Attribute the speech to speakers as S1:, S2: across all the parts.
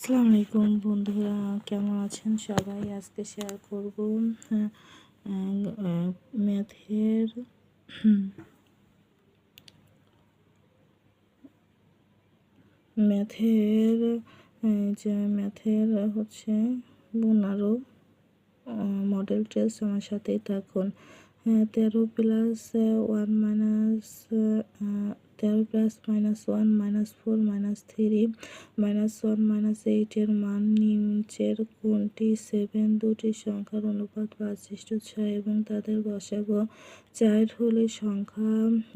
S1: আসসালামু আলাইকুম বন্ধুরা, কেমন আছেন সবাই? আজকে শেয়ার করব ম্যাথের ম্যাথের ম্যাথের হচ্ছে বোনারো মডেল টেস্ট। আমার সাথেই থাকুন। 13+(-1 - 4 - 3 -1 - 8 এর মান নিচের কোনটি? 7 দুটি সংখ্যার অনুপাত 5:6 এবং তাদের লসাগু 4 হলে সংখ্যা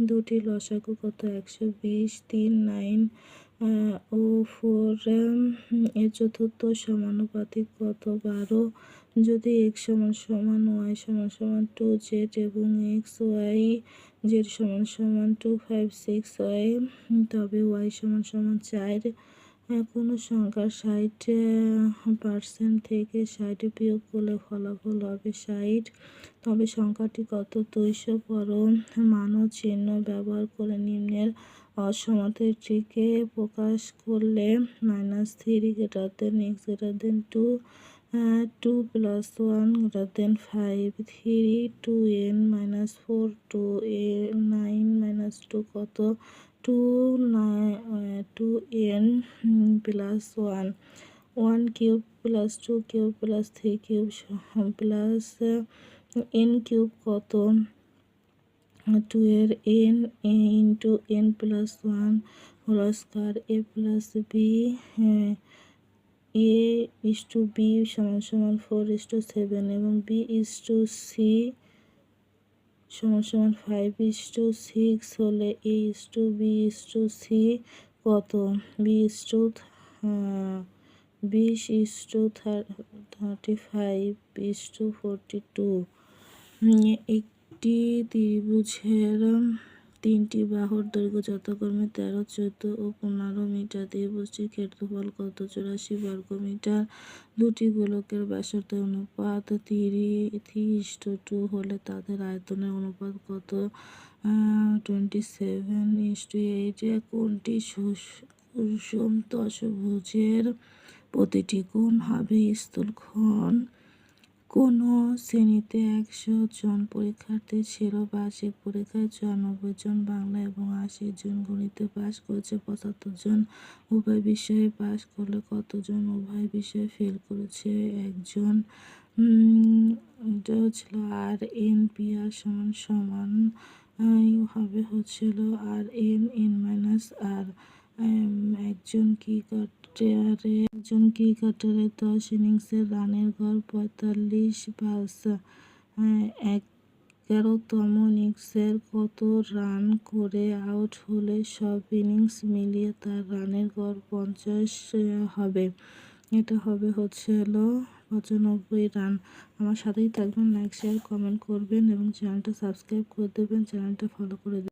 S1: দুটি লসাগু কত? 120। 3 9 ও 4 এর চতুর্থ সমানুপাতিক কত? 12। যদি x = y = 2z এবং x y z = 2 5 6 হয়, তবে y = 4। কোনো সংখ্যার 60% থেকে 60 বিয়োগ করলে ফলাফল হবে 60, তবে সংখ্যাটি কত? 200। মান ও চিহ্ন ব্যবহার করে নিম্নের অসমতাটিকে প্রকাশ করলে -3 > x > 2, 2 + 1 > 5, 3 2n - 4 9 - 2 কত? 2n + 1, 1 cube + 2 cube + 3 cube plus n cube কত? 2 এর n × n + 1 whole square. a + b a:b = 4:7 এবং b:c = 5:6 হলে a:b:c কত? 20:35:42। একটি ত্রিভুজের তিনটি বাহুর দৈর্ঘ্য যথাক্রমে 13, 14 ও 15 মিটার। ত্রিভুজটির ক্ষেত্রফল কত? 84 বর্গমিটার। দুটি গোলকের ব্যাসার্ধের অনুপাত 3:2 হলে তাদের আয়তনের অনুপাত কত? 27:8। কোনটি দশভুজের প্রতিটি কোণ হবে স্থূলকোণ? কোন শ্রেণীতে 100 জন পরীক্ষার্থী ছিল? বার্ষিক পরীক্ষায় 94 জন, বাংলা এবং 80 জন, গণিতে পাস করেছে 75 জন। উভয় বিষয়ে পাস করলে কতজন? উভয় বিষয়ে ফেল করেছে 1 জন। এটা হচ্ছিল RnPr সমান হবে RnN-R। একজন ক্রিকেটারের 10 ইনিংসের রানের গড় 45 প্লাস 11তম ইনিংসে কত রান করে আউট হলে সব ইনিংস মিলিয়ে তার রানের গড় 50 হবে? এটা হবে 95 রান। আমার সাথেই থাকবেন, লাইক শেয়ার কমেন্ট করবেন এবং চ্যানেলটা সাবস্ক্রাইব করে দেবেন, চ্যানেলটা ফলো করে দেবেন।